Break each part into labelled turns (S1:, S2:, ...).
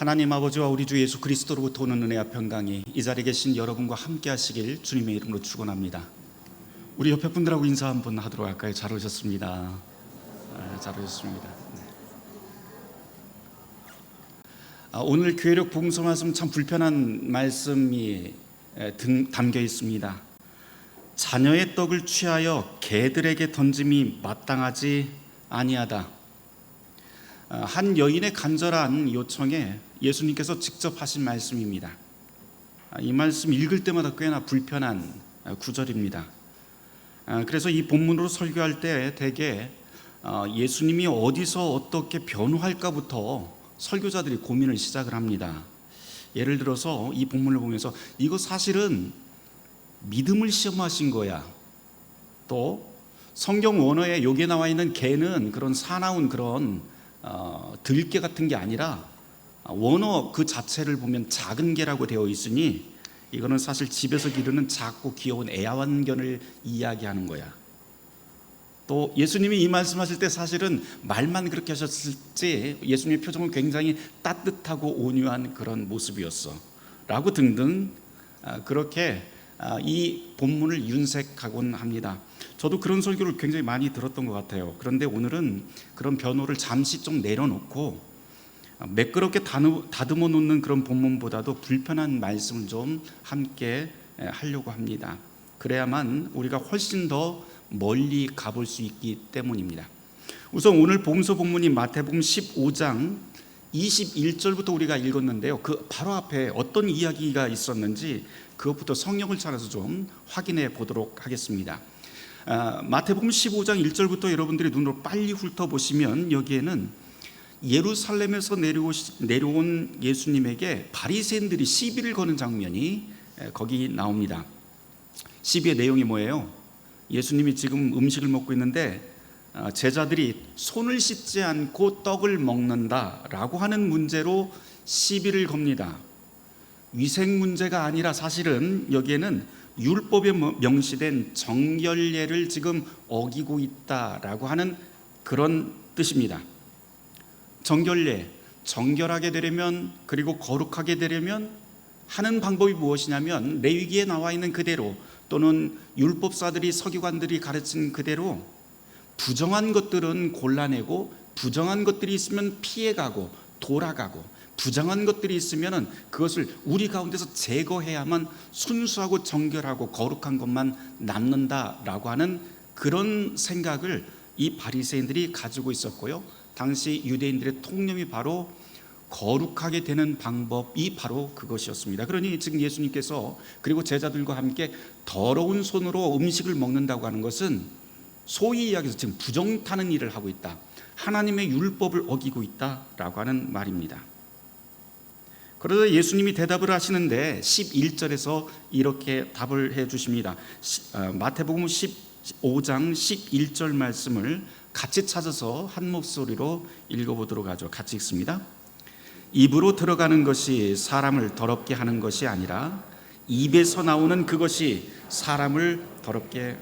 S1: 하나님 아버지와 우리 주 예수 그리스도로부터 오는 은혜와 평강이 이 자리에 계신 여러분과 함께 하시길 주님의 이름으로 축원합니다. 우리 옆에 분들하고 인사 한번 하도록 할까요? 잘 오셨습니다. 잘 오셨습니다. 오늘 교회력 복음서 말씀 참 불편한 말씀이 담겨 있습니다. 자녀의 떡을 취하여 개들에게 던짐이 마땅하지 아니하다. 한 여인의 간절한 요청에 예수님께서 직접 하신 말씀입니다. 이 말씀 읽을 때마다 꽤나 불편한 구절입니다. 그래서 이 본문으로 설교할 때 대개 예수님이 어디서 어떻게 변호할까부터 설교자들이 고민을 시작을 합니다. 예를 들어서 이 본문을 보면서 이거 사실은 믿음을 시험하신 거야. 또 성경 원어에 여기에 나와 있는 개는 그런 사나운 그런 들개 같은 게 아니라 원어 그 자체를 보면 작은 개라고 되어 있으니 이거는 사실 집에서 기르는 작고 귀여운 애완견을 이야기하는 거야. 또 예수님이 이 말씀하실 때 사실은 말만 그렇게 하셨을지 예수님의 표정은 굉장히 따뜻하고 온유한 그런 모습이었어 라고 등등 그렇게 이 본문을 윤색하곤 합니다. 저도 그런 설교를 굉장히 많이 들었던 것 같아요. 그런데 오늘은 그런 변호를 잠시 좀 내려놓고 매끄럽게 다듬어 놓는 그런 본문보다도 불편한 말씀을 좀 함께 하려고 합니다. 그래야만 우리가 훨씬 더 멀리 가볼 수 있기 때문입니다. 우선 오늘 복음서 본문이 마태복음 15장 21절부터 우리가 읽었는데요. 그 바로 앞에 어떤 이야기가 있었는지 그것부터 성경을 찾아서 좀 확인해 보도록 하겠습니다. 마태복음 15장 1절부터 여러분들이 눈으로 빨리 훑어보시면 여기에는 예루살렘에서 내려온 예수님에게 바리새인들이 시비를 거는 장면이 거기 나옵니다. 시비의 내용이 뭐예요? 예수님이 지금 음식을 먹고 있는데 제자들이 손을 씻지 않고 떡을 먹는다라고 하는 문제로 시비를 겁니다. 위생 문제가 아니라 사실은 여기에는 율법에 명시된 정결례를 지금 어기고 있다라고 하는 그런 뜻입니다. 정결례, 정결하게 되려면 그리고 거룩하게 되려면 하는 방법이 무엇이냐면 레위기에 나와 있는 그대로 또는 율법사들이 서기관들이 가르친 그대로 부정한 것들은 골라내고 부정한 것들이 있으면 피해가고 돌아가고 부정한 것들이 있으면 그것을 우리 가운데서 제거해야만 순수하고 정결하고 거룩한 것만 남는다라고 하는 그런 생각을 이 바리새인들이 가지고 있었고요. 당시 유대인들의 통념이 바로 거룩하게 되는 방법이 바로 그것이었습니다. 그러니 지금 예수님께서 그리고 제자들과 함께 더러운 손으로 음식을 먹는다고 하는 것은 소위 이야기해서 지금 부정타는 일을 하고 있다. 하나님의 율법을 어기고 있다라고 하는 말입니다. 그래서 예수님이 대답을 하시는데 11절에서 이렇게 답을 해 주십니다. 마태복음 15장 11절 말씀을 같이 찾아서 한 목소리로 읽어보도록 하죠. 같이 읽습니다. 입으로 들어가는 것이 사람을 더럽게 하는 것이 아니라 입에서 나오는 그것이 사람을 더럽게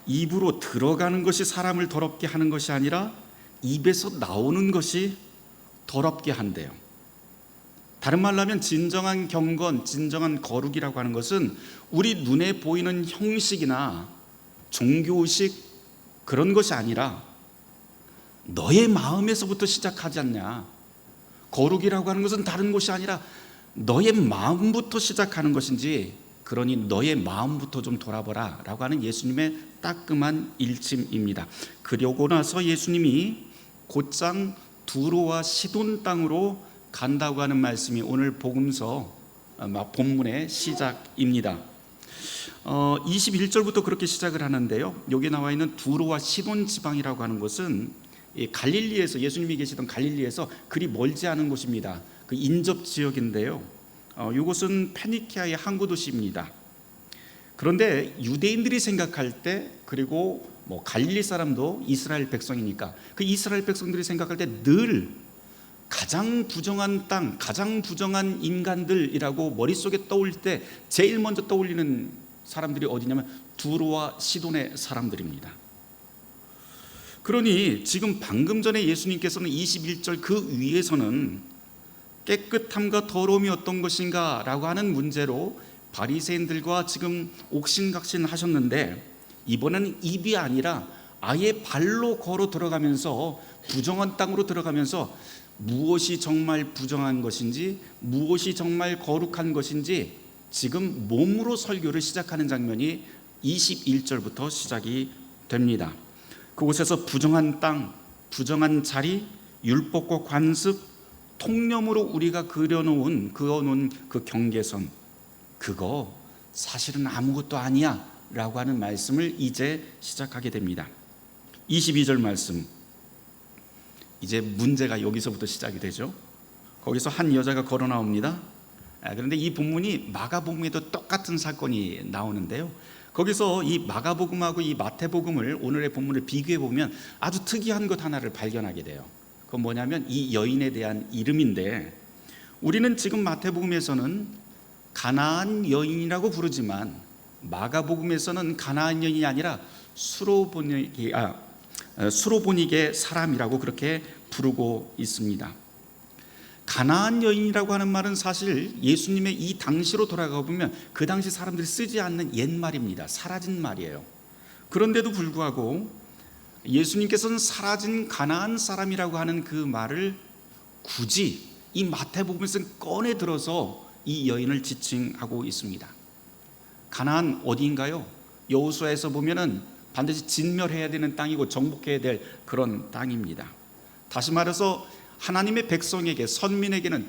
S1: 입으로 들어가는 것이 사람을 더럽게 하는 것이 아니라 입에서 나오는 것이 더럽게 한대요. 다른 말로 하면 진정한 경건, 진정한 거룩이라고 하는 것은 우리 눈에 보이는 형식이나 종교의식 그런 것이 아니라 너의 마음에서부터 시작하지 않냐. 거룩이라고 하는 것은 다른 것이 아니라 너의 마음부터 시작하는 것인지 그러니 너의 마음부터 좀 돌아보라 라고 하는 예수님의 따끔한 일침입니다. 그러고 나서 예수님이 곧장 두로와 시돈 땅으로 간다고 하는 말씀이 오늘 복음서 본문의 시작입니다. 21절부터 그렇게 시작을 하는데요. 여기 나와 있는 두로와 시돈 지방이라고 하는 것은 갈릴리에서 예수님이 계시던 갈릴리에서 그리 멀지 않은 곳입니다. 그 인접 지역인데요. 이곳은 페니키아의 항구 도시입니다. 그런데 유대인들이 생각할 때 그리고 갈릴리 사람도 이스라엘 백성이니까 그 이스라엘 백성들이 생각할 때 늘 가장 부정한 땅, 가장 부정한 인간들이라고 머릿속에 떠올릴 때 제일 먼저 떠올리는 사람들이 어디냐면 두로와 시돈의 사람들입니다. 그러니 지금 방금 전에 예수님께서는 21절 그 위에서는 깨끗함과 더러움이 어떤 것인가 라고 하는 문제로 바리새인들과 지금 옥신각신 하셨는데, 이번에는 입이 아니라 아예 발로 걸어 들어가면서 부정한 땅으로 들어가면서 무엇이 정말 부정한 것인지, 무엇이 정말 거룩한 것인지 지금 몸으로 설교를 시작하는 장면이 21절부터 시작이 됩니다. 그곳에서 부정한 땅, 부정한 자리, 율법과 관습, 통념으로 우리가 그어놓은 그 경계선, 그거 사실은 아무것도 아니야 라고 하는 말씀을 이제 시작하게 됩니다. 22절 말씀, 이제 문제가 여기서부터 시작이 되죠. 거기서 한 여자가 걸어 나옵니다. 그런데 이 본문이 마가복음에도 똑같은 사건이 나오는데요, 거기서 이 마가복음하고 이 마태복음을, 오늘의 본문을 비교해 보면 아주 특이한 것 하나를 발견하게 돼요. 그건 뭐냐면 이 여인에 대한 이름인데, 우리는 지금 마태복음에서는 가나안 여인이라고 부르지만 마가복음에서는 가나안 여인이 아니라 수로보닉의 사람이라고 그렇게 부르고 있습니다. 가나안 여인이라고 하는 말은 사실 예수님의 이 당시로 돌아가 보면 그 당시 사람들이 쓰지 않는 옛말입니다. 사라진 말이에요. 그런데도 불구하고 예수님께서는 사라진 가나안 사람이라고 하는 그 말을 굳이 이 마태복음에서 꺼내 들어서 이 여인을 지칭하고 있습니다. 가나안 어디인가요? 여호수아에서 보면은 반드시 진멸해야 되는 땅이고 정복해야 될 그런 땅입니다. 다시 말해서 하나님의 백성에게, 선민에게는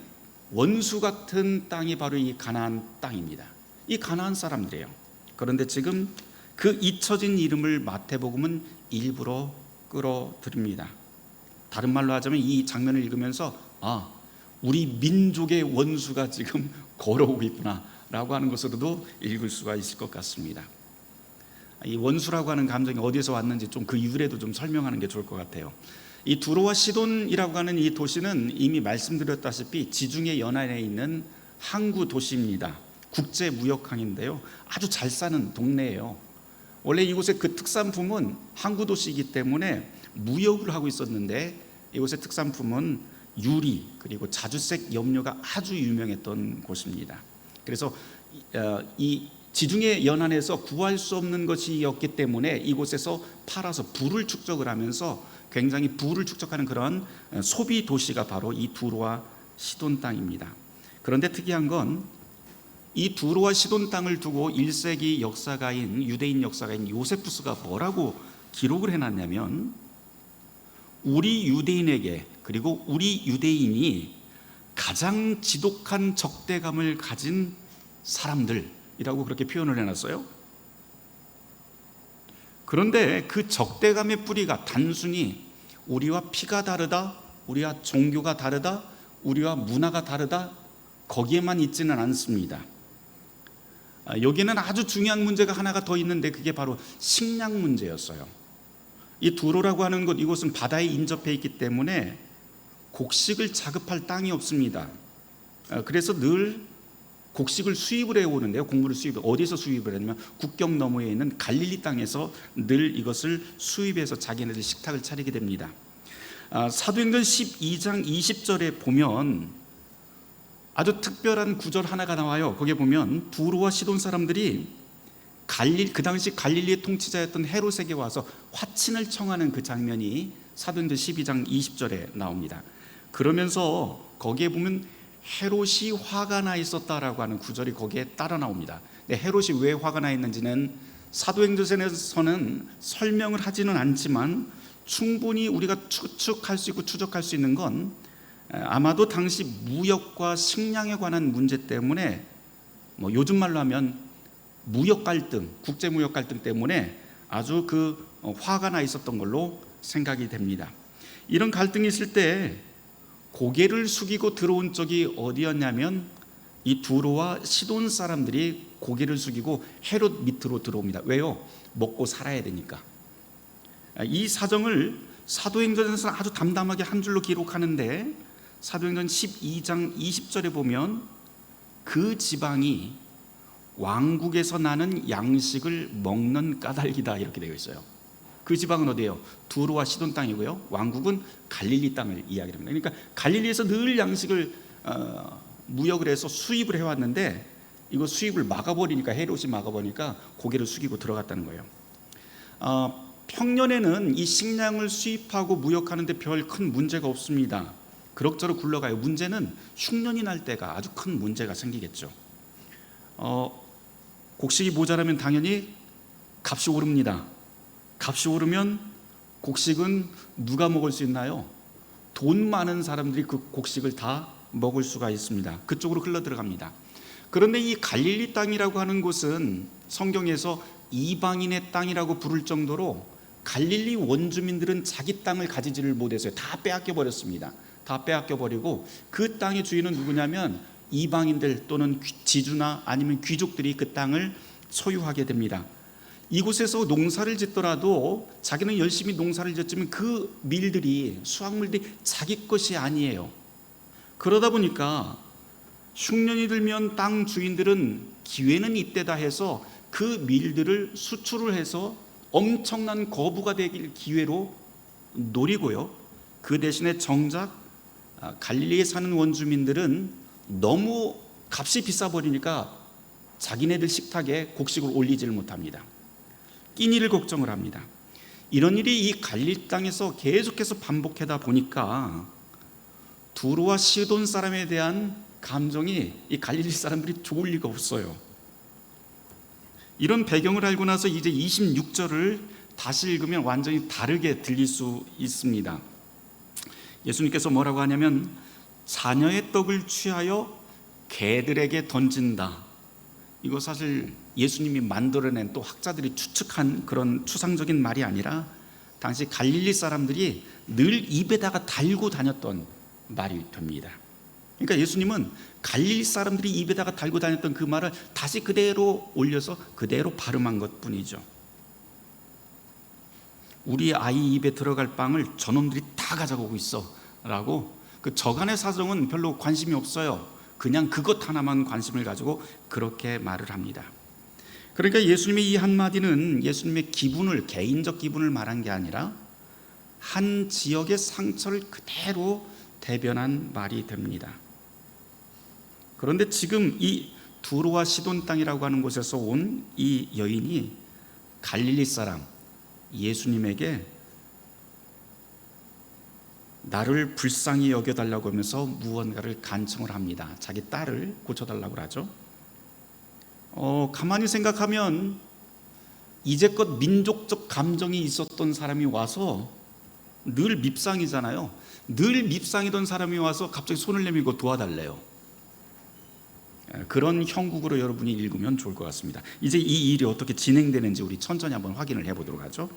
S1: 원수 같은 땅이 바로 이 가나안 땅입니다. 이 가나안 사람들이에요. 그런데 지금 그 잊혀진 이름을 마태복음은 일부러 끌어들입니다. 다른 말로 하자면 이 장면을 읽으면서 우리 민족의 원수가 지금 걸어오고 있구나 라고 하는 것으로도 읽을 수가 있을 것 같습니다. 이 원수라고 하는 감정이 어디서 왔는지 좀 그 유래도 좀 설명하는 게 좋을 것 같아요. 이 두로와 시돈이라고 하는 이 도시는 이미 말씀드렸다시피 지중해 연안에 있는 항구 도시입니다. 국제 무역항인데요, 아주 잘 사는 동네예요. 원래 이곳의 그 특산품은 항구 도시이기 때문에 무역을 하고 있었는데, 이곳의 특산품은 유리 그리고 자주색 염료가 아주 유명했던 곳입니다. 그래서 이 지중해 연안에서 구할 수 없는 것이었기 때문에 이곳에서 팔아서 부를 축적을 하면서 굉장히 부를 축적하는 그런 소비 도시가 바로 이 두로와 시돈 땅입니다. 그런데 특이한 건 이 두로와 시돈 땅을 두고 1세기 역사가인, 유대인 역사가인 요세푸스가 뭐라고 기록을 해놨냐면, 우리 유대인에게, 그리고 우리 유대인이 가장 지독한 적대감을 가진 사람들이라고 그렇게 표현을 해놨어요. 그런데 그 적대감의 뿌리가 단순히 우리와 피가 다르다, 우리와 종교가 다르다, 우리와 문화가 다르다, 거기에만 있지는 않습니다. 여기는 아주 중요한 문제가 하나가 더 있는데, 그게 바로 식량 문제였어요. 이 두로라고 하는 곳, 이곳은 바다에 인접해 있기 때문에 곡식을 자급할 땅이 없습니다. 그래서 늘 곡식을 수입을 해오는데요, 곡물을 어디서 수입을 했냐면 국경 너머에 있는 갈릴리 땅에서 늘 이것을 수입해서 자기네들 식탁을 차리게 됩니다. 사도행전 12장 20절에 보면 아주 특별한 구절 하나가 나와요. 거기에 보면 두로와 시돈 사람들이 그 당시 갈릴리의 통치자였던 헤롯에게 와서 화친을 청하는 그 장면이 사도행전 12장 20절에 나옵니다. 그러면서 거기에 보면 헤롯이 화가 나 있었다라고 하는 구절이 거기에 따라 나옵니다. 근데 헤롯이 왜 화가 나 있는지는 사도행전에서는 설명을 하지는 않지만 충분히 우리가 추측할 수 있고 추적할 수 있는 건 아마도 당시 무역과 식량에 관한 문제 때문에, 요즘 말로 하면 무역 갈등, 국제 무역 갈등 때문에 아주 화가 나 있었던 걸로 생각이 됩니다. 이런 갈등이 있을 때 고개를 숙이고 들어온 쪽이 어디였냐면 이 두로와 시돈 사람들이 고개를 숙이고 헤롯 밑으로 들어옵니다. 왜요? 먹고 살아야 되니까. 이 사정을 사도행전에서 아주 담담하게 한 줄로 기록하는데, 사도행전 12장 20절에 보면 그 지방이 왕국에서 나는 양식을 먹는 까닭이다 이렇게 되어 있어요. 그 지방은 어디예요? 두로와 시돈 땅이고요, 왕국은 갈릴리 땅을 이야기합니다. 그러니까 갈릴리에서 늘 양식을 무역을 해서 수입을 해왔는데 이거 수입을 막아버리니까, 헤롯이 막아버리니까 고개를 숙이고 들어갔다는 거예요. 평년에는 이 식량을 수입하고 무역하는데 별 큰 문제가 없습니다. 그럭저럭 굴러가요. 문제는 흉년이 날 때가 아주 큰 문제가 생기겠죠. 곡식이 모자라면 당연히 값이 오릅니다. 값이 오르면 곡식은 누가 먹을 수 있나요? 돈 많은 사람들이 그 곡식을 다 먹을 수가 있습니다. 그쪽으로 흘러 들어갑니다. 그런데 이 갈릴리 땅이라고 하는 곳은 성경에서 이방인의 땅이라고 부를 정도로 갈릴리 원주민들은 자기 땅을 가지지를 못했어요. 다 빼앗겨 버렸습니다. 다 빼앗겨 버리고 그 땅의 주인은 누구냐면 이방인들 또는 지주나 아니면 귀족들이 그 땅을 소유하게 됩니다. 이곳에서 농사를 짓더라도 자기는 열심히 농사를 짓지만 그 밀들이, 수확물들이 자기 것이 아니에요. 그러다 보니까 흉년이 들면 땅 주인들은 기회는 이때다 해서 그 밀들을 수출을 해서 엄청난 거부가 되길 기회로 노리고요. 그 대신에 정작 갈릴리에 사는 원주민들은 너무 값이 비싸 버리니까 자기네들 식탁에 곡식을 올리지를 못합니다. 끼니를 걱정을 합니다. 이런 일이 이 갈릴리 땅에서 계속해서 반복하다 보니까 두로와 시돈 사람에 대한 감정이 이 갈릴리 사람들이 좋을 리가 없어요. 이런 배경을 알고 나서 이제 26절을 다시 읽으면 완전히 다르게 들릴 수 있습니다. 예수님께서 뭐라고 하냐면 자녀의 떡을 취하여 개들에게 던진다. 이거 사실 예수님이 만들어낸, 또 학자들이 추측한 그런 추상적인 말이 아니라 당시 갈릴리 사람들이 늘 입에다가 달고 다녔던 말이 됩니다. 그러니까 예수님은 갈릴리 사람들이 입에다가 달고 다녔던 그 말을 다시 그대로 올려서 그대로 발음한 것뿐이죠. 우리 아이 입에 들어갈 빵을 저놈들이 다 가져가고 있어 라고, 그 저간의 사정은 별로 관심이 없어요. 그냥 그것 하나만 관심을 가지고 그렇게 말을 합니다. 그러니까 예수님의 이 한마디는 예수님의 기분을, 개인적 기분을 말한 게 아니라 한 지역의 상처를 그대로 대변한 말이 됩니다. 그런데 지금 이 두로와 시돈 땅이라고 하는 곳에서 온 이 여인이 갈릴리 사람 예수님에게 나를 불쌍히 여겨달라고 하면서 무언가를 간청을 합니다. 자기 딸을 고쳐달라고 하죠. 가만히 생각하면 이제껏 민족적 감정이 있었던 사람이 와서, 늘 밉상이잖아요. 늘 밉상이던 사람이 와서 갑자기 손을 내밀고 도와달래요. 그런 형국으로 여러분이 읽으면 좋을 것 같습니다. 이제 이 일이 어떻게 진행되는지 우리 천천히 한번 확인을 해보도록 하죠.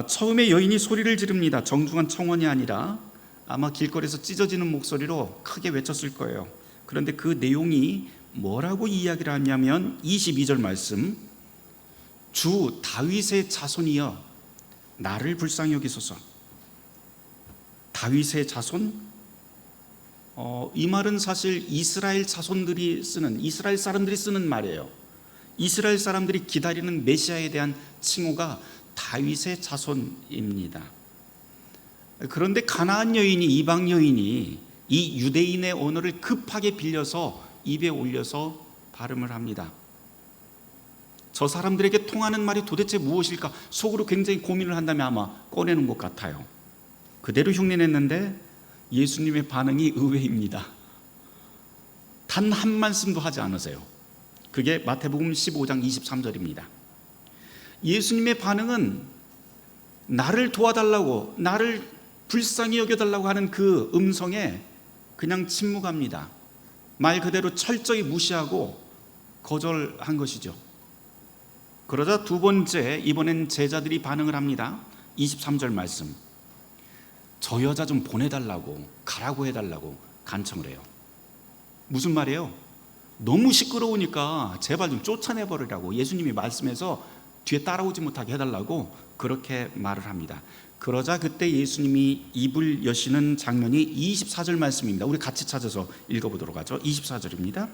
S1: 처음에 여인이 소리를 지릅니다. 정중한 청원이 아니라 아마 길거리에서 찢어지는 목소리로 크게 외쳤을 거예요. 그런데 그 내용이 뭐라고 이야기를 하냐면 22절 말씀, 주 다윗의 자손이여 나를 불쌍히 여기소서. 다윗의 자손? 이 말은 사실 이스라엘 자손들이 쓰는, 이스라엘 사람들이 쓰는 말이에요. 이스라엘 사람들이 기다리는 메시아에 대한 칭호가 다윗의 자손입니다. 그런데 가나안 여인이, 이방 여인이 이 유대인의 언어를 급하게 빌려서 입에 올려서 발음을 합니다. 저 사람들에게 통하는 말이 도대체 무엇일까? 속으로 굉장히 고민을 한다면 아마 꺼내는 것 같아요. 그대로 흉내냈는데 예수님의 반응이 의외입니다. 단 한 말씀도 하지 않으세요. 그게 마태복음 15장 23절입니다. 예수님의 반응은 나를 도와달라고, 나를 불쌍히 여겨달라고 하는 그 음성에 그냥 침묵합니다. 말 그대로 철저히 무시하고 거절한 것이죠. 그러자 두 번째, 이번엔 제자들이 반응을 합니다. 23절 말씀, 저 여자 좀 보내달라고, 가라고 해달라고 간청을 해요. 무슨 말이에요? 너무 시끄러우니까 제발 좀 쫓아내버리라고, 예수님이 말씀해서 뒤에 따라오지 못하게 해달라고 그렇게 말을 합니다. 그러자 그때 예수님이 입을 여시는 장면이 24절 말씀입니다. 우리 같이 찾아서 읽어보도록 하죠. 24절입니다.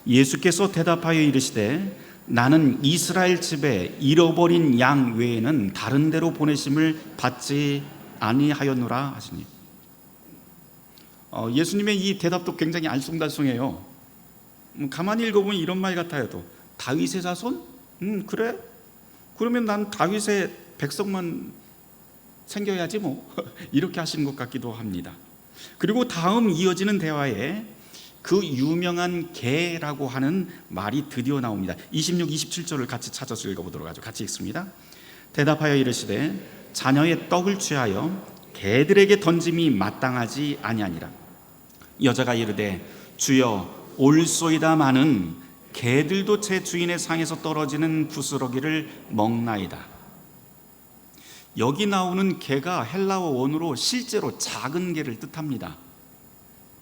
S1: 예수께서 대답하여 이르시되 나는 이스라엘 집에 잃어버린 양 외에는 다른 데로 보내심을 받지 아니하였노라 하시니. 예수님의 이 대답도 굉장히 알쏭달쏭해요. 가만히 읽어보면 이런 말 같아요. 또 다윗의 자손? 그래? 그러면 난 다윗의 백성만 생겨야지 뭐 이렇게 하시는 것 같기도 합니다. 그리고 다음 이어지는 대화에 그 유명한 개라고 하는 말이 드디어 나옵니다. 26, 27절을 같이 찾아서 읽어보도록 하죠. 같이 읽습니다. 대답하여 이르시되 자녀의 떡을 취하여 개들에게 던짐이 마땅하지 아니하니라. 여자가 이르되 주여 올소이다마는 개들도 제 주인의 상에서 떨어지는 부스러기를 먹나이다. 여기 나오는 개가 헬라어 원어로 실제로 작은 개를 뜻합니다.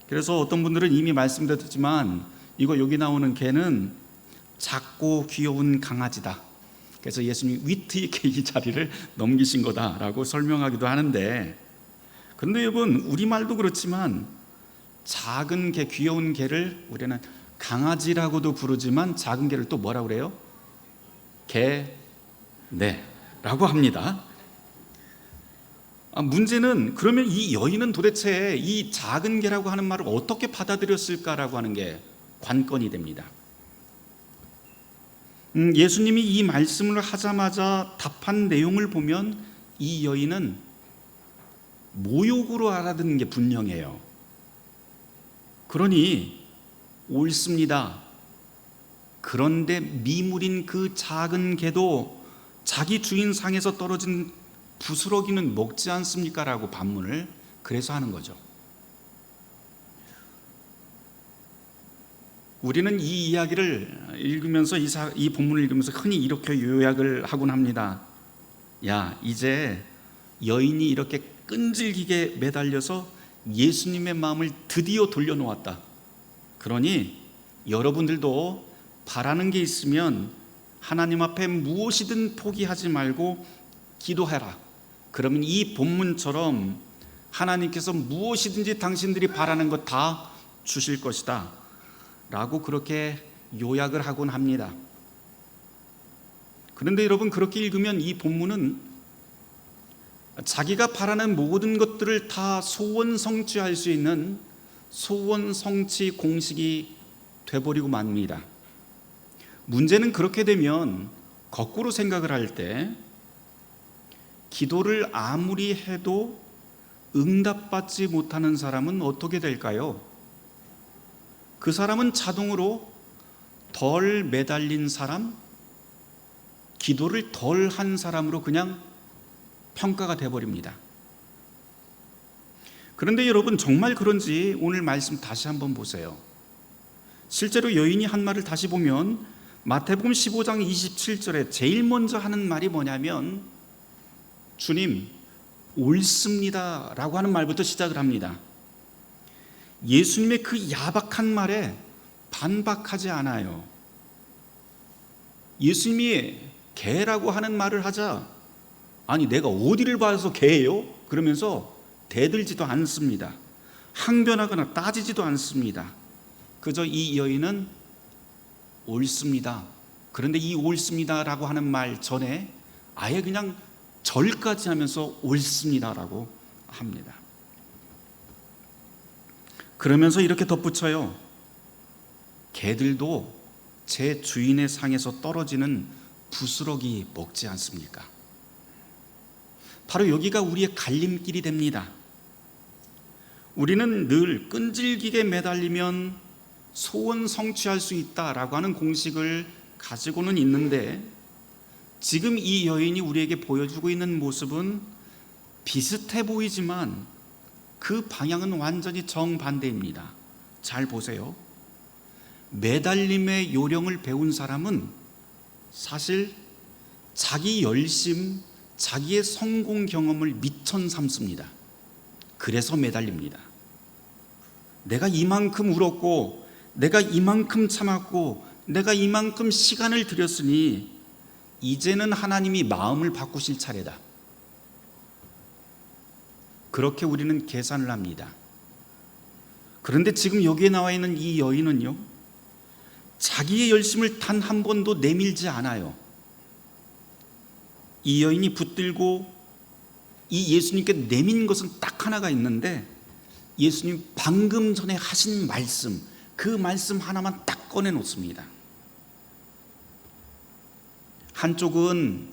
S1: 그래서 어떤 분들은 이미 말씀드렸지만 이거 여기 나오는 개는 작고 귀여운 강아지다. 그래서 예수님이 위트 있게 이 자리를 넘기신 거다라고 설명하기도 하는데, 그런데 여러분 우리말도 그렇지만 작은 개, 귀여운 개를 우리는 강아지라고도 부르지만 작은 개를 또 뭐라고 그래요? 라고 합니다. 문제는 그러면 이 여인은 도대체 이 작은 개라고 하는 말을 어떻게 받아들였을까라고 하는 게 관건이 됩니다. 예수님이 이 말씀을 하자마자 답한 내용을 보면 이 여인은 모욕으로 알아듣는 게 분명해요. 그러니 옳습니다. 그런데 미물인 그 작은 개도 자기 주인 상에서 떨어진 부스러기는 먹지 않습니까? 라고 반문을 그래서 하는 거죠. 우리는 이 이야기를 읽으면서 이 본문을 읽으면서 흔히 이렇게 요약을 하곤 합니다. 야, 이제 여인이 이렇게 끈질기게 매달려서 예수님의 마음을 드디어 돌려놓았다. 그러니 여러분들도 바라는 게 있으면 하나님 앞에 무엇이든 포기하지 말고 기도해라. 그러면 이 본문처럼 하나님께서 무엇이든지 당신들이 바라는 것 다 주실 것이다 라고 그렇게 요약을 하곤 합니다. 그런데 여러분, 그렇게 읽으면 이 본문은 자기가 바라는 모든 것들을 다 소원 성취할 수 있는 소원 성취 공식이 돼버리고 맙니다. 문제는 그렇게 되면 거꾸로 생각을 할 때 기도를 아무리 해도 응답받지 못하는 사람은 어떻게 될까요? 그 사람은 자동으로 덜 매달린 사람, 기도를 덜 한 사람으로 그냥 평가가 돼버립니다. 그런데 여러분, 정말 그런지 오늘 말씀 다시 한번 보세요. 실제로 여인이 한 말을 다시 보면 마태복음 15장 27절에 제일 먼저 하는 말이 뭐냐면 주님, 옳습니다 라고 하는 말부터 시작을 합니다. 예수님의 그 야박한 말에 반박하지 않아요. 예수님이 개라고 하는 말을 하자, 아니 내가 어디를 봐서 개예요? 그러면서 대들지도 않습니다. 항변하거나 따지지도 않습니다. 그저 이 여인은 옳습니다. 그런데 이 옳습니다라고 하는 말 전에 아예 그냥 절까지 하면서 옳습니다라고 합니다. 그러면서 이렇게 덧붙여요. 개들도 제 주인의 상에서 떨어지는 부스러기 먹지 않습니까? 바로 여기가 우리의 갈림길이 됩니다. 우리는 늘 끈질기게 매달리면 소원 성취할 수 있다라고 하는 공식을 가지고는 있는데, 지금 이 여인이 우리에게 보여주고 있는 모습은 비슷해 보이지만 그 방향은 완전히 정반대입니다. 잘 보세요. 매달림의 요령을 배운 사람은 사실 자기 열심, 자기의 성공 경험을 미천 삼습니다. 그래서 매달립니다. 내가 이만큼 울었고, 내가 이만큼 참았고, 내가 이만큼 시간을 들였으니 이제는 하나님이 마음을 바꾸실 차례다. 그렇게 우리는 계산을 합니다. 그런데 지금 여기에 나와 있는 이 여인은요, 자기의 열심을 단 한 번도 내밀지 않아요. 이 여인이 붙들고 이 예수님께 내민 것은 딱 하나가 있는데, 예수님 방금 전에 하신 말씀, 그 말씀 하나만 딱 꺼내 놓습니다. 한쪽은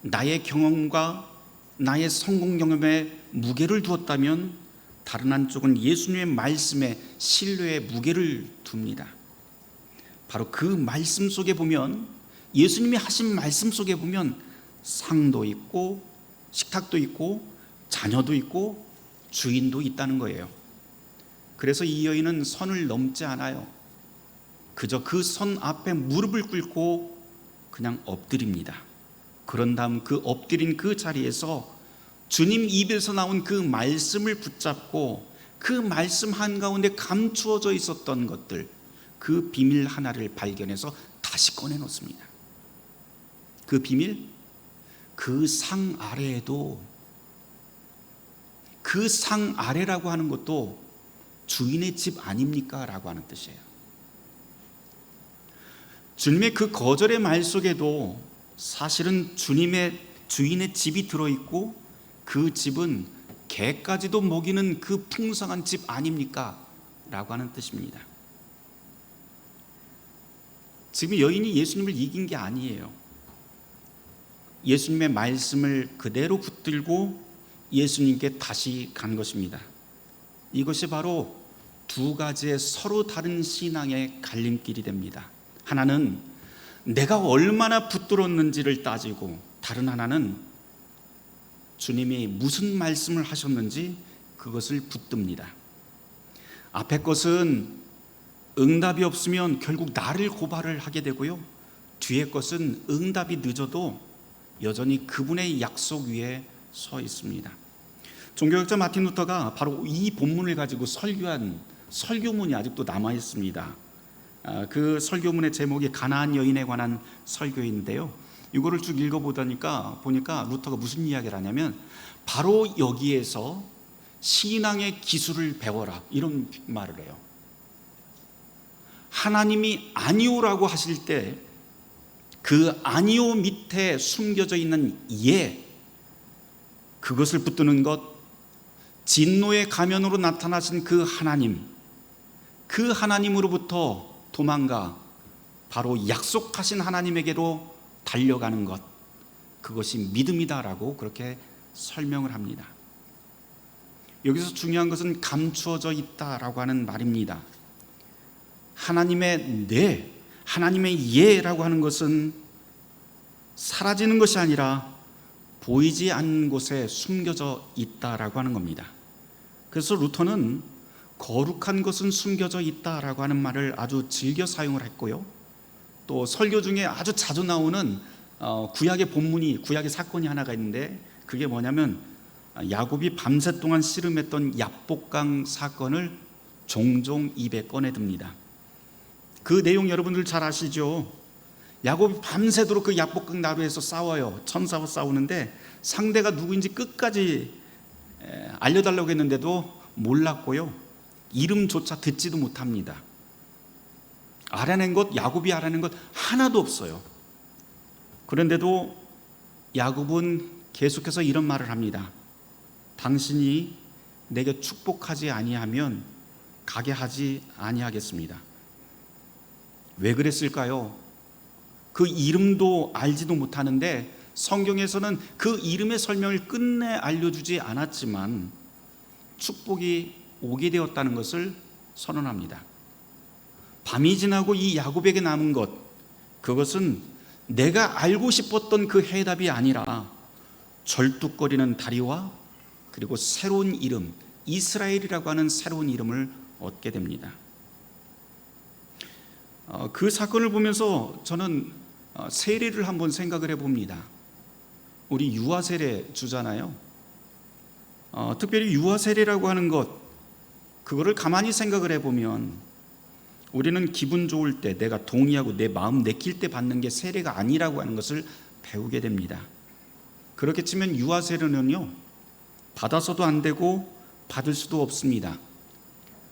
S1: 나의 경험과 나의 성공 경험에 무게를 두었다면, 다른 한쪽은 예수님의 말씀에 신뢰의 무게를 둡니다. 바로 그 말씀 속에 보면, 예수님이 하신 말씀 속에 보면 상도 있고 식탁도 있고 자녀도 있고 주인도 있다는 거예요. 그래서 이 여인은 선을 넘지 않아요. 그저 그 선 앞에 무릎을 꿇고 그냥 엎드립니다. 그런 다음 그 엎드린 그 자리에서 주님 입에서 나온 그 말씀을 붙잡고, 그 말씀 한가운데 감추어져 있었던 것들, 그 비밀 하나를 발견해서 다시 꺼내놓습니다. 그 비밀, 그 상 아래에도, 그 상 아래라고 하는 것도 주인의 집 아닙니까? 라고 하는 뜻이에요. 주님의 그 거절의 말 속에도 사실은 주인의 집이 들어있고, 그 집은 개까지도 먹이는 그 풍성한 집 아닙니까? 라고 하는 뜻입니다. 지금 여인이 예수님을 이긴 게 아니에요. 예수님의 말씀을 그대로 붙들고 예수님께 다시 간 것입니다. 이것이 바로 두 가지의 서로 다른 신앙의 갈림길이 됩니다. 하나는 내가 얼마나 붙들었는지를 따지고, 다른 하나는 주님이 무슨 말씀을 하셨는지 그것을 붙듭니다. 앞의 것은 응답이 없으면 결국 나를 고발을 하게 되고요, 뒤의 것은 응답이 늦어도 여전히 그분의 약속 위에 서 있습니다. 종교학자 마틴 루터가 바로 이 본문을 가지고 설교한 설교문이 아직도 남아 있습니다. 그 설교문의 제목이 가나안 여인에 관한 설교인데요, 이거를 쭉 읽어보니까 루터가 무슨 이야기를 하냐면, 바로 여기에서 신앙의 기술을 배워라, 이런 말을 해요. 하나님이 아니오라고 하실 때 그 아니오 밑에 숨겨져 있는 예, 그것을 붙드는 것, 진노의 가면으로 나타나신 그 하나님, 그 하나님으로부터 도망가 바로 약속하신 하나님에게로 달려가는 것, 그것이 믿음이다라고 그렇게 설명을 합니다. 여기서 중요한 것은 감추어져 있다라고 하는 말입니다. 하나님의 네, 하나님의 예라고 하는 것은 사라지는 것이 아니라 보이지 않는 곳에 숨겨져 있다라고 하는 겁니다. 그래서 루터는 거룩한 것은 숨겨져 있다라고 하는 말을 아주 즐겨 사용을 했고요, 또 설교 중에 아주 자주 나오는 구약의 구약의 사건이 하나가 있는데, 그게 뭐냐면 야곱이 밤새 동안 씨름했던 야복강 사건을 종종 입에 꺼내듭니다. 그 내용 여러분들 잘 아시죠? 야곱이 밤새도록 그 야복강 나루에서 싸워요. 천사와 싸우는데 상대가 누구인지 끝까지 알려달라고 했는데도 몰랐고요, 이름조차 듣지도 못합니다. 알아낸 것, 야곱이 알아낸 것 하나도 없어요. 그런데도 야곱은 계속해서 이런 말을 합니다. 당신이 내게 축복하지 아니하면 가게 하지 아니하겠습니다. 왜 그랬을까요? 그 이름도 알지도 못하는데 성경에서는 그 이름의 설명을 끝내 알려주지 않았지만 축복이 오게 되었다는 것을 선언합니다. 밤이 지나고 이 야곱에게 남은 것, 그것은 내가 알고 싶었던 그 해답이 아니라 절뚝거리는 다리와 그리고 새로운 이름, 이스라엘이라고 하는 새로운 이름을 얻게 됩니다. 그 사건을 보면서 저는 세례를 한번 생각을 해봅니다. 우리 유아 세례 주잖아요. 특별히 유아 세례라고 하는 것, 그거를 가만히 생각을 해보면 우리는 기분 좋을 때, 내가 동의하고 내 마음 내킬 때 받는 게 세례가 아니라고 하는 것을 배우게 됩니다. 그렇게 치면 유아 세례는요, 받아서도 안 되고 받을 수도 없습니다.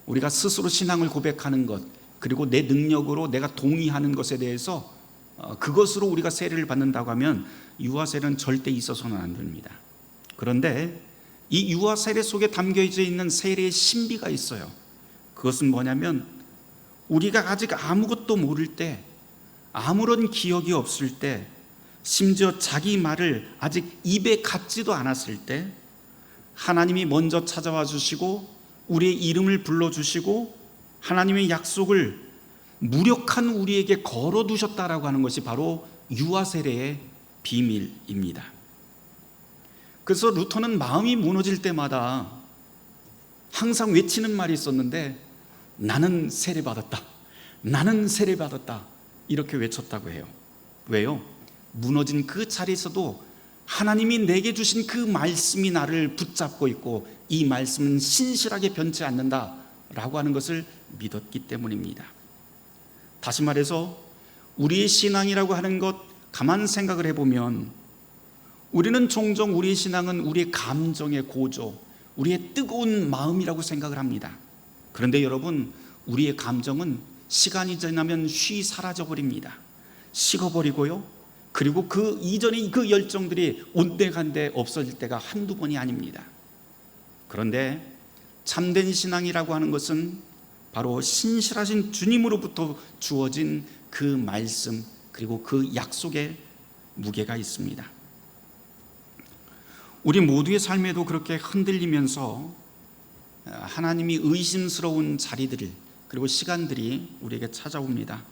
S1: 우리가 스스로 신앙을 고백하는 것, 그리고 내 능력으로 내가 동의하는 것에 대해서 그것으로 우리가 세례를 받는다고 하면 유아 세례는 절대 있어서는 안 됩니다. 그런데 이 유아 세례 속에 담겨져 있는 세례의 신비가 있어요. 그것은 뭐냐면 우리가 아직 아무것도 모를 때, 아무런 기억이 없을 때, 심지어 자기 말을 아직 입에 갖지도 않았을 때 하나님이 먼저 찾아와 주시고 우리의 이름을 불러주시고 하나님의 약속을 무력한 우리에게 걸어두셨다라고 하는 것이 바로 유아 세례의 비밀입니다. 그래서 루터는 마음이 무너질 때마다 항상 외치는 말이 있었는데, 나는 세례받았다, 나는 세례받았다, 이렇게 외쳤다고 해요. 왜요? 무너진 그 자리에서도 하나님이 내게 주신 그 말씀이 나를 붙잡고 있고 이 말씀은 신실하게 변치 않는다라고 하는 것을 믿었기 때문입니다. 다시 말해서 우리의 신앙이라고 하는 것 가만 생각을 해보면 우리는 종종 우리의 신앙은 우리의 감정의 고조, 우리의 뜨거운 마음이라고 생각을 합니다. 그런데 여러분, 우리의 감정은 시간이 지나면 쉬 사라져버립니다. 식어버리고요, 그리고 그 이전에 그 열정들이 온데간데 없어질 때가 한두 번이 아닙니다. 그런데 참된 신앙이라고 하는 것은 바로 신실하신 주님으로부터 주어진 그 말씀, 그리고 그 약속에 무게가 있습니다. 우리 모두의 삶에도 그렇게 흔들리면서 하나님이 의심스러운 자리들, 그리고 시간들이 우리에게 찾아옵니다.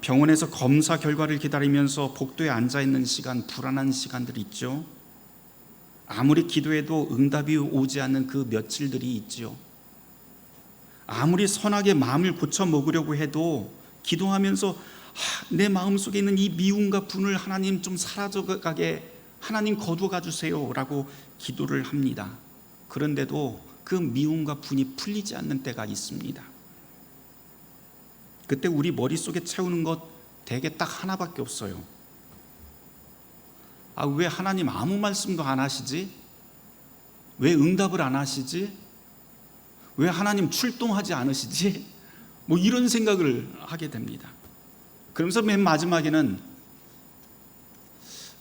S1: 병원에서 검사 결과를 기다리면서 복도에 앉아있는 시간, 불안한 시간들이 있죠. 아무리 기도해도 응답이 오지 않는 그 며칠들이 있죠. 아무리 선하게 마음을 고쳐 먹으려고 해도 기도하면서 내 마음속에 있는 이 미움과 분을 하나님 좀 사라져가게 하나님 거두어가 주세요 라고 기도를 합니다. 그런데도 그 미움과 분이 풀리지 않는 때가 있습니다. 그때 우리 머릿속에 채우는 것 대개 딱 하나밖에 없어요. 왜 하나님 아무 말씀도 안 하시지? 왜 응답을 안 하시지? 왜 하나님 출동하지 않으시지? 이런 생각을 하게 됩니다. 그러면서 맨 마지막에는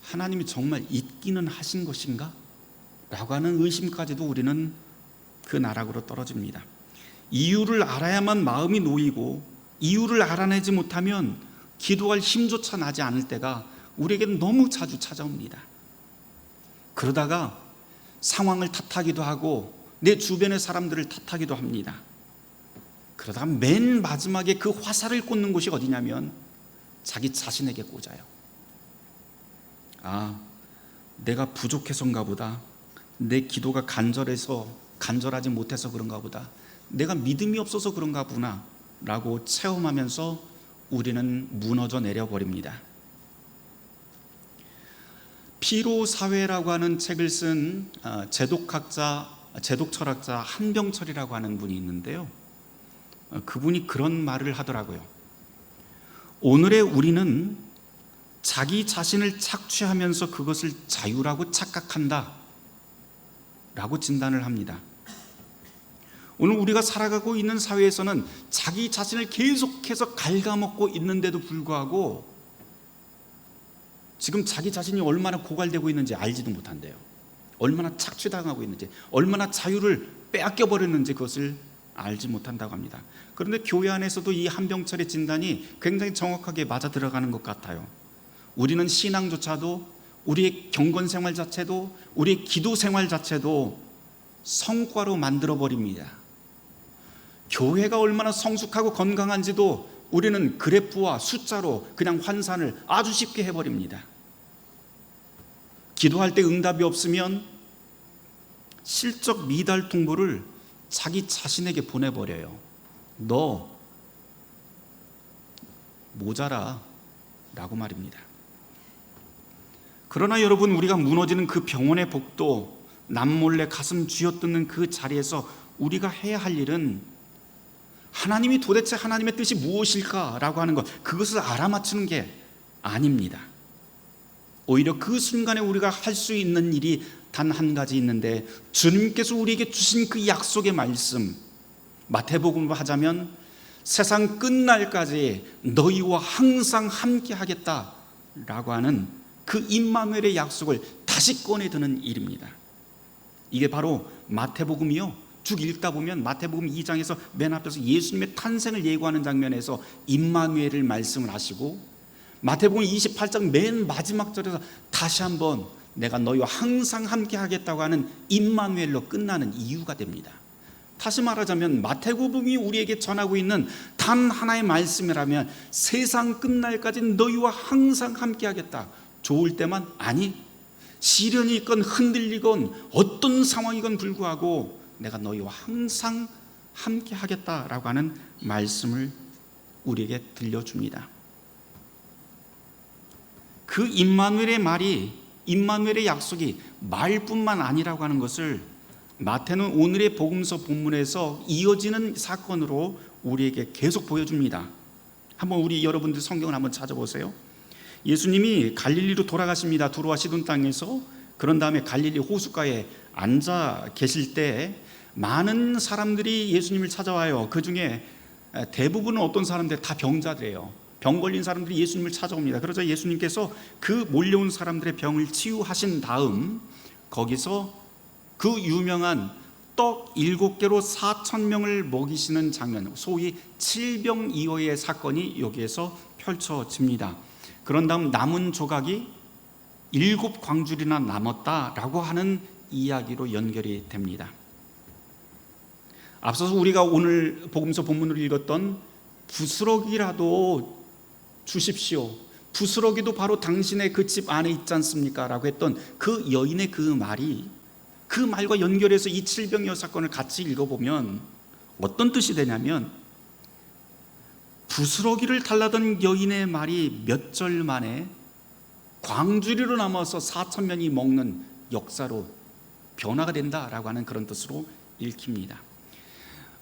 S1: 하나님이 정말 있기는 하신 것인가? 라고 하는 의심까지도 우리는 그 나락으로 떨어집니다. 이유를 알아야만 마음이 놓이고, 이유를 알아내지 못하면 기도할 힘조차 나지 않을 때가 우리에게는 너무 자주 찾아옵니다. 그러다가 상황을 탓하기도 하고 내 주변의 사람들을 탓하기도 합니다. 그러다가 맨 마지막에 그 화살을 꽂는 곳이 어디냐면 자기 자신에게 꽂아요. 내가 부족해서인가 보다, 내 기도가 간절하지 못해서 그런가 보다, 내가 믿음이 없어서 그런가 보나 라고 체험하면서 우리는 무너져 내려버립니다. 피로사회라고 하는 책을 쓴 제독철학자 한병철이라고 하는 분이 있는데요, 그분이 그런 말을 하더라고요. 오늘의 우리는 자기 자신을 착취하면서 그것을 자유라고 착각한다 라고 진단을 합니다. 오늘 우리가 살아가고 있는 사회에서는 자기 자신을 계속해서 갉아먹고 있는데도 불구하고 지금 자기 자신이 얼마나 고갈되고 있는지 알지도 못한대요. 얼마나 착취당하고 있는지, 얼마나 자유를 빼앗겨버렸는지 그것을 알지 못한다고 합니다. 그런데 교회 안에서도 이 한병철의 진단이 굉장히 정확하게 맞아 들어가는 것 같아요. 우리는 신앙조차도, 우리의 경건 생활 자체도, 우리의 기도 생활 자체도 성과로 만들어버립니다. 교회가 얼마나 성숙하고 건강한지도 우리는 그래프와 숫자로 그냥 환산을 아주 쉽게 해버립니다. 기도할 때 응답이 없으면 실적 미달 통보를 자기 자신에게 보내버려요. 너 모자라 라고 말입니다. 그러나 여러분, 우리가 무너지는 그 병원의 복도, 남몰래 가슴 쥐어뜯는 그 자리에서 우리가 해야 할 일은 하나님이 도대체 하나님의 뜻이 무엇일까라고 하는 것, 그것을 알아맞히는 게 아닙니다. 오히려 그 순간에 우리가 할 수 있는 일이 단 한 가지 있는데, 주님께서 우리에게 주신 그 약속의 말씀, 마태복음으로 하자면 세상 끝날까지 너희와 항상 함께 하겠다라고 하는 그 임마누엘의 약속을 다시 꺼내드는 일입니다. 이게 바로 마태복음이요. 쭉 읽다 보면 마태복음 2장에서 맨 앞에서 예수님의 탄생을 예고하는 장면에서 임마누엘을 말씀을 하시고, 마태복음 28장 맨 마지막 절에서 다시 한번 내가 너희와 항상 함께 하겠다고 하는 임마누엘로 끝나는 이유가 됩니다. 다시 말하자면 마태복음이 우리에게 전하고 있는 단 하나의 말씀이라면 세상 끝날까지 너희와 항상 함께 하겠다. 좋을 때만, 아니 시련이 있건 흔들리건 어떤 상황이건 불구하고 내가 너희와 항상 함께 하겠다라고 하는 말씀을 우리에게 들려줍니다. 그 임마누엘의 말이, 임마누엘의 약속이 말뿐만 아니라고 하는 것을 마태는 오늘의 복음서 본문에서 이어지는 사건으로 우리에게 계속 보여줍니다. 한번 우리 여러분들 성경을 한번 찾아보세요. 예수님이 갈릴리로 돌아가십니다. 두로와 시돈 땅에서. 그런 다음에 갈릴리 호숫가에 앉아 계실 때 많은 사람들이 예수님을 찾아와요. 그 중에 대부분은 어떤 사람들, 다 병자들이에요. 병 걸린 사람들이 예수님을 찾아옵니다. 그러자 예수님께서 그 몰려온 사람들의 병을 치유하신 다음 거기서 그 유명한 떡 7개로 4,000명을 먹이시는 장면, 소위 칠병이어의 사건이 여기에서 펼쳐집니다. 그런 다음 남은 조각이 7광줄이나 남았다라고 하는 이야기로 연결이 됩니다. 앞서서 우리가 오늘 복음서 본문으로 읽었던 부스러기라도 주십시오, 부스러기도 바로 당신의 그 집 안에 있지 않습니까? 라고 했던 그 여인의 그 말이, 그 말과 연결해서 이 칠병이어 사건을 같이 읽어보면 어떤 뜻이 되냐면, 부스러기를 달라던 여인의 말이 몇 절 만에 광주리로 남아서 4,000명이 먹는 역사로 변화가 된다라고 하는 그런 뜻으로 읽힙니다.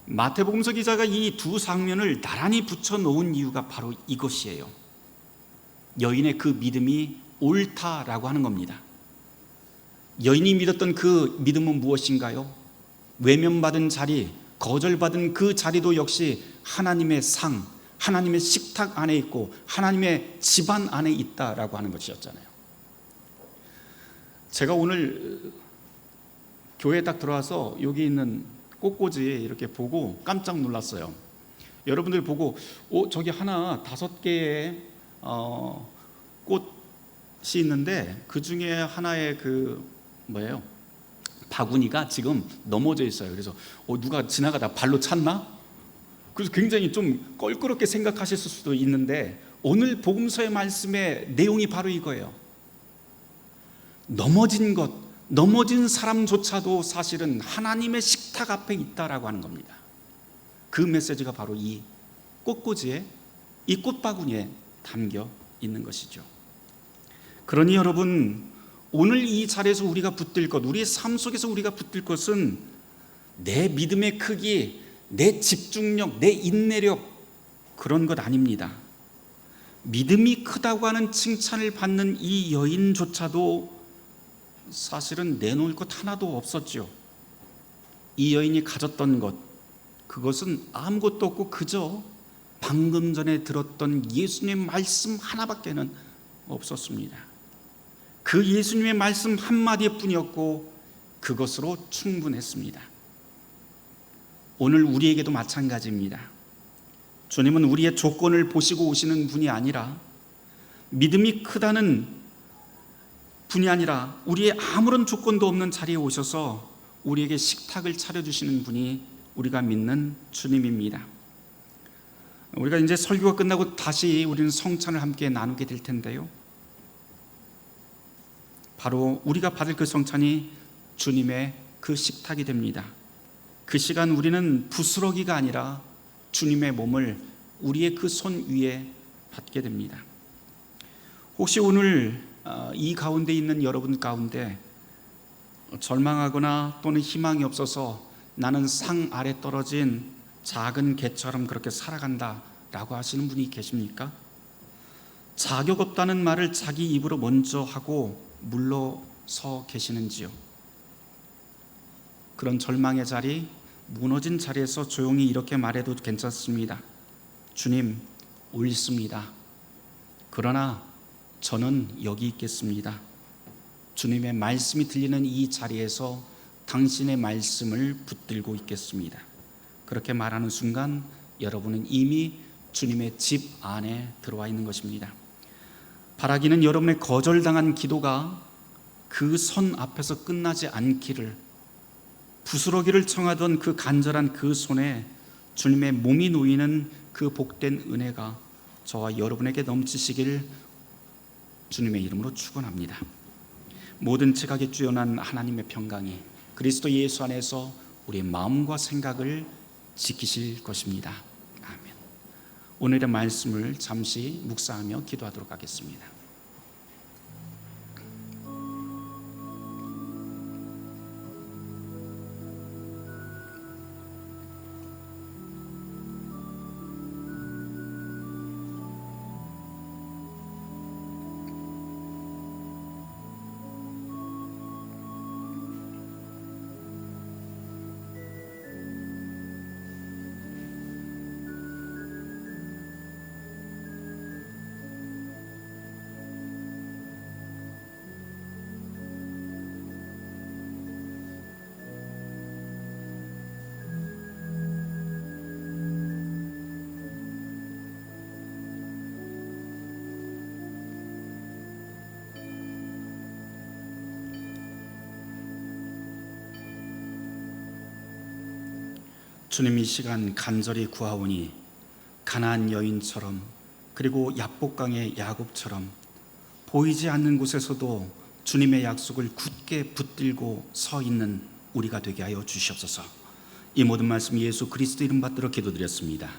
S1: 마태복음서 기자가 이 두 장면을 나란히 붙여놓은 이유가 바로 이것이에요. 여인의 그 믿음이 옳다라고 하는 겁니다. 여인이 믿었던 그 믿음은 무엇인가요? 외면받은 자리, 거절받은 그 자리도 역시 하나님의 상, 하나님의 식탁 안에 있고 하나님의 집안 안에 있다라고 하는 것이었잖아요. 제가 오늘 교회에 딱 들어와서 여기 있는 꽃꽂이 이렇게 보고 깜짝 놀랐어요. 여러분들 보고 저기 하나 5개의 꽃이 있는데 그 중에 하나의 그 뭐예요? 바구니가 지금 넘어져 있어요. 그래서 누가 지나가다 발로 찼나? 그래서 굉장히 좀 껄끄럽게 생각하실 수도 있는데 오늘 복음서의 말씀의 내용이 바로 이거예요. 넘어진 것, 넘어진 사람조차도 사실은 하나님의 식탁 앞에 있다라고 하는 겁니다. 그 메시지가 바로 이 꽃꽂이에, 이 꽃바구니에 담겨 있는 것이죠. 그러니 여러분, 오늘 이 자리에서 우리가 붙들 것, 우리의 삶 속에서 우리가 붙들 것은 내 믿음의 크기, 내 집중력, 내 인내력, 그런 것 아닙니다. 믿음이 크다고 하는 칭찬을 받는 이 여인조차도 사실은 내놓을 것 하나도 없었죠. 이 여인이 가졌던 것, 그것은 아무것도 없고 그저 방금 전에 들었던 예수님의 말씀 하나밖에는 없었습니다. 그 예수님의 말씀 한마디뿐이었고 그것으로 충분했습니다. 오늘 우리에게도 마찬가지입니다. 주님은 우리의 조건을 보시고 오시는 분이 아니라, 믿음이 크다는 분이 아니라 우리의 아무런 조건도 없는 자리에 오셔서 우리에게 식탁을 차려주시는 분이 우리가 믿는 주님입니다. 우리가 이제 설교가 끝나고 다시 우리는 성찬을 함께 나누게 될 텐데요, 바로 우리가 받을 그 성찬이 주님의 그 식탁이 됩니다. 그 시간 우리는 부스러기가 아니라 주님의 몸을 우리의 그 손 위에 받게 됩니다. 혹시 오늘 이 가운데 있는 여러분 가운데 절망하거나 또는 희망이 없어서 나는 상 아래 떨어진 작은 개처럼 그렇게 살아간다 라고 하시는 분이 계십니까? 자격 없다는 말을 자기 입으로 먼저 하고 물러서 계시는지요? 그런 절망의 자리, 무너진 자리에서 조용히 이렇게 말해도 괜찮습니다. 주님, 옳습니다. 그러나 저는 여기 있겠습니다. 주님의 말씀이 들리는 이 자리에서 당신의 말씀을 붙들고 있겠습니다. 그렇게 말하는 순간 여러분은 이미 주님의 집 안에 들어와 있는 것입니다. 바라기는 여러분의 거절당한 기도가 그 선 앞에서 끝나지 않기를, 부스러기를 청하던 그 간절한 그 손에 주님의 몸이 놓이는 그 복된 은혜가 저와 여러분에게 넘치시길 주님의 이름으로 축원합니다. 모든 지각에 뛰어난 하나님의 평강이 그리스도 예수 안에서 우리의 마음과 생각을 지키실 것입니다. 아멘. 오늘의 말씀을 잠시 묵상하며 기도하도록 하겠습니다. 주님, 이 시간 간절히 구하오니 가나안 여인처럼, 그리고 야복강의 야곱처럼 보이지 않는 곳에서도 주님의 약속을 굳게 붙들고 서 있는 우리가 되게 하여 주시옵소서. 이 모든 말씀 예수 그리스도 이름 받들어 기도드렸습니다.